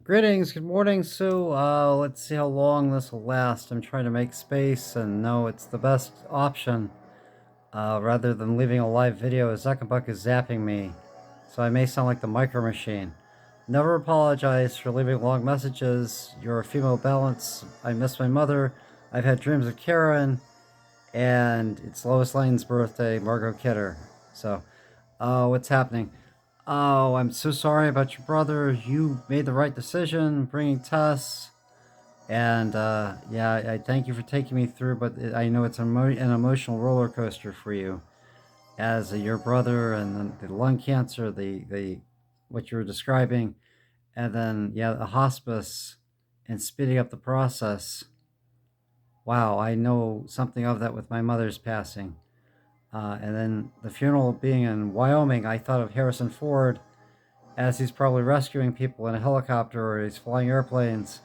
Greetings, good morning, Sue. Let's see how long this will last. I'm trying to make space, and no, it's the best option. Rather than leaving a live video, Zuckerbuck is zapping me, so I may sound like the Micro Machine. Never apologize for leaving long messages. You're a female balance. I miss my mother. I've had dreams of Karen, and it's Lois Lane's birthday, Margot Kidder. So, what's happening? Oh, I'm so sorry about your brother. You made the right decision bringing Tess. And yeah, I thank you for taking me through, but I know it's an emotional roller coaster for you as your brother and then the lung cancer, the what you were describing, and then yeah, the hospice and speeding up the process. Wow, I know something of that with my mother's passing. And then the funeral being in Wyoming, I thought of Harrison Ford as he's probably rescuing people in a helicopter, or he's flying airplanes,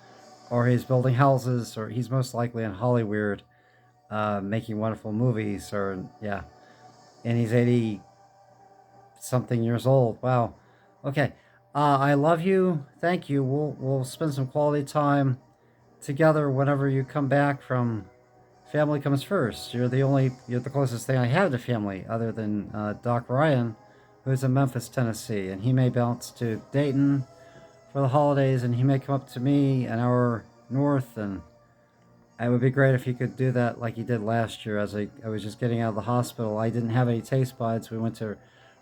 or he's building houses, or he's most likely in Hollywood making wonderful movies, or yeah, and he's 80 something years old. Wow. Okay. I love you. Thank you. We'll spend some quality time together whenever you come back from family comes first. You're the closest thing I have to family other than Doc Ryan, who's in Memphis, Tennessee, and he may bounce to Dayton for the holidays, and he may come up to me an hour north, and it would be great if he could do that like he did last year. As I was just getting out of the hospital, I didn't have any taste buds. We went to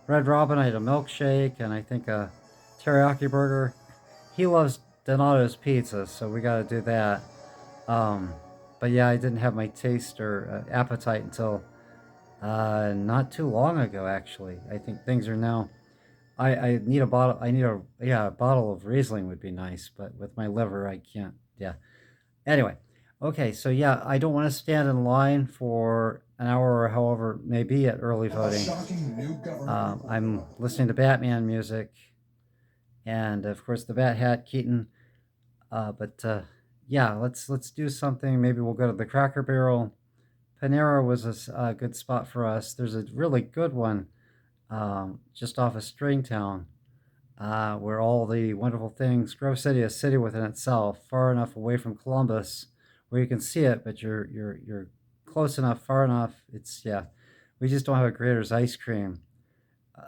Red Robin. I had a milkshake and I think a teriyaki burger. He loves Donato's pizza, so we got to do that. Um, but yeah, I didn't have my taste or appetite until not too long ago. Actually, I think things are now. I need a bottle. I need a yeah a bottle of Riesling would be nice, but with my liver, I can't. Yeah. Anyway, okay, so yeah, I don't want to stand in line for an hour or however it may be at early voting. I'm listening to Batman music, and of course the Bat Hat Keaton. But yeah, let's do something. Maybe we'll go to the Cracker Barrel. Panera was a good spot for us. There's a really good one just off of Stringtown, where all the wonderful things. Grove City, a city within itself, far enough away from Columbus, where you can see it, but you're close enough, far enough. It's yeah, we just don't have a Grater's ice cream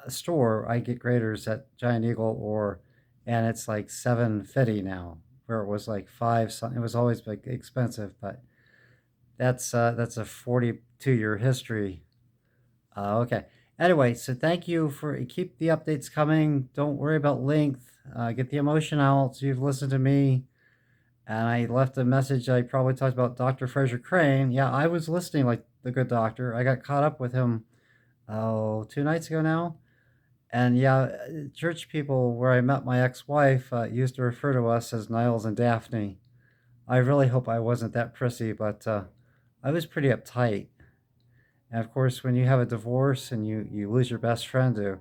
store. I get Grater's at Giant Eagle, or and it's like 7.50 now, where it was like five. It was always like expensive, but that's a 42-year history. Okay. Anyway, so thank you for keep the updates coming. Don't worry about length. Get the emotion out. So you've listened to me, and I left a message. I probably talked about Dr. Fraser Crane. Yeah, I was listening like the good doctor. I got caught up with him 2 nights ago now. And yeah, church people where I met my ex-wife used to refer to us as Niles and Daphne. I really hope I wasn't that prissy, but I was pretty uptight. And of course, when you have a divorce and you lose your best friend to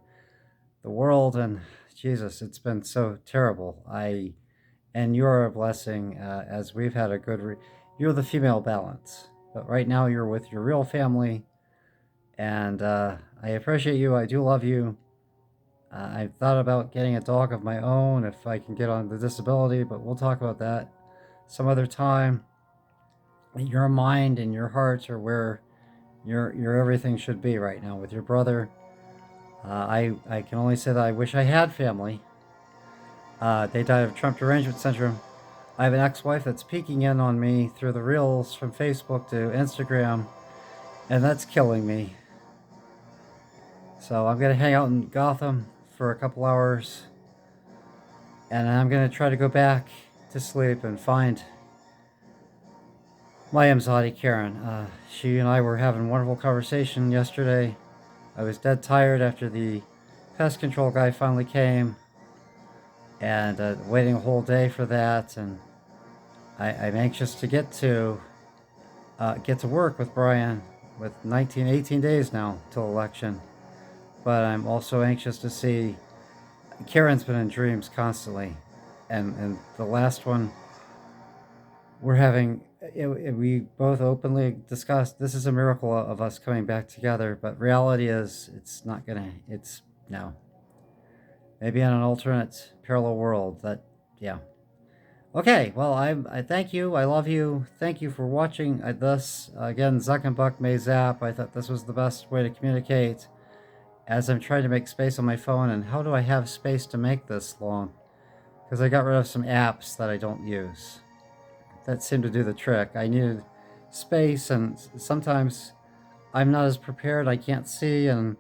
the world, and Jesus, it's been so terrible. And you're a blessing, as we've had a you're the female balance, but right now you're with your real family, and I appreciate you. I do love you. I've thought about getting a dog of my own if I can get on the disability, but we'll talk about that some other time. Your mind and your heart are where your everything should be right now with your brother. I can only say that I wish I had family. They died of Trump derangement syndrome. I have an ex-wife that's peeking in on me through the reels from Facebook to Instagram, and that's killing me. So I'm gonna hang out in Gotham for a couple hours, and I'm gonna try to go back to sleep and find my Amzadi Karen. She and I were having a wonderful conversation yesterday. I was dead tired after the pest control guy finally came, and waiting a whole day for that. And I'm anxious to get to work with Brian with 18 days now till election. But I'm also anxious to see. Karen's been in dreams constantly, and the last one we're having. We both openly discussed this is a miracle of us coming back together, but reality is it's not gonna. It's no. Maybe in an alternate parallel world that yeah. Okay, well, I thank you. I love you. Thank you for watching this. Again, Zuckenbuck may zap. I thought this was the best way to communicate as I'm trying to make space on my phone. And how do I have space to make this long? Because I got rid of some apps that I don't use. That seemed to do the trick. I needed space, and sometimes I'm not as prepared. I can't see, and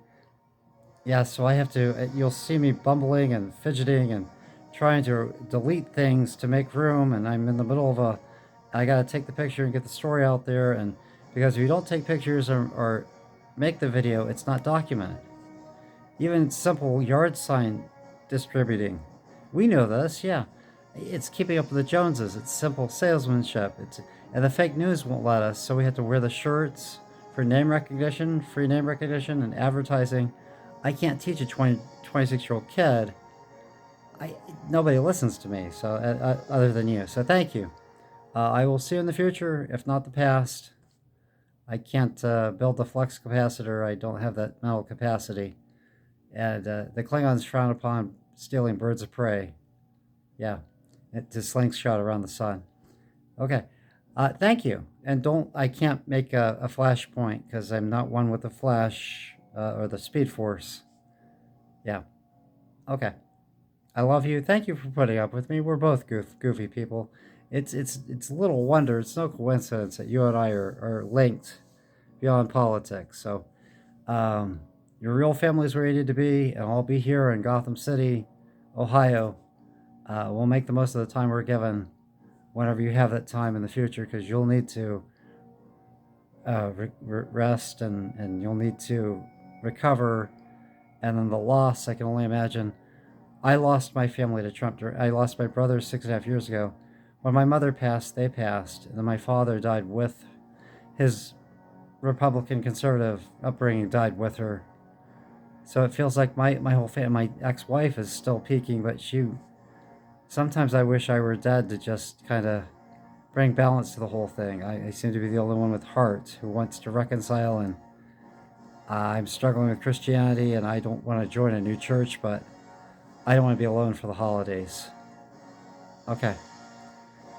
yeah, so I have to. You'll see me bumbling and fidgeting and trying to delete things to make room, and I'm in the middle of a. I gotta take the picture and get the story out there, and because if you don't take pictures or make the video, it's not documented. Even simple yard sign distributing, we know this. Yeah, it's keeping up with the Joneses. It's simple salesmanship. And the fake news won't let us, so we have to wear the shirts for name recognition, free name recognition, and advertising. I can't teach a 26-year-old kid. Nobody listens to me, so other than you. So thank you. I will see you in the future, if not the past. I can't build the flux capacitor. I don't have that mental capacity. And the Klingons frown upon stealing birds of prey. Yeah, to slingshot around the sun. Okay. Thank you. And I can't make a flash point because I'm not one with the flash or the speed force. Yeah. Okay. I love you. Thank you for putting up with me. We're both goofy people. It's little wonder. It's no coincidence that you and I are linked beyond politics. So, your real family's where you need to be, and I'll be here in Gotham City, Ohio. We'll make the most of the time we're given whenever you have that time in the future, because you'll need to rest and you'll need to recover. And then the loss, I can only imagine. I lost my family to Trump. I lost my brother 6.5 years ago. When my mother passed, they passed. And then my father died with his Republican conservative upbringing, died with her. So it feels like my whole family, my ex-wife is still peaking, but sometimes I wish I were dead to just kind of bring balance to the whole thing. I seem to be the only one with heart who wants to reconcile, and I'm struggling with Christianity, and I don't want to join a new church, but I don't want to be alone for the holidays. Okay.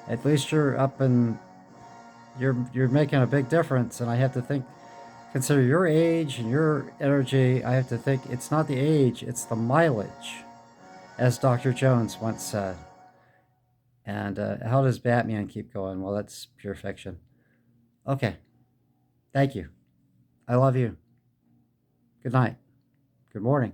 At least you're up and you're making a big difference, and I have to consider your age and your energy. I have to think it's not the age, it's the mileage, as Dr. Jones once said. And how does Batman keep going? Well, that's pure fiction. Okay. Thank you. I love you. Good night. Good morning.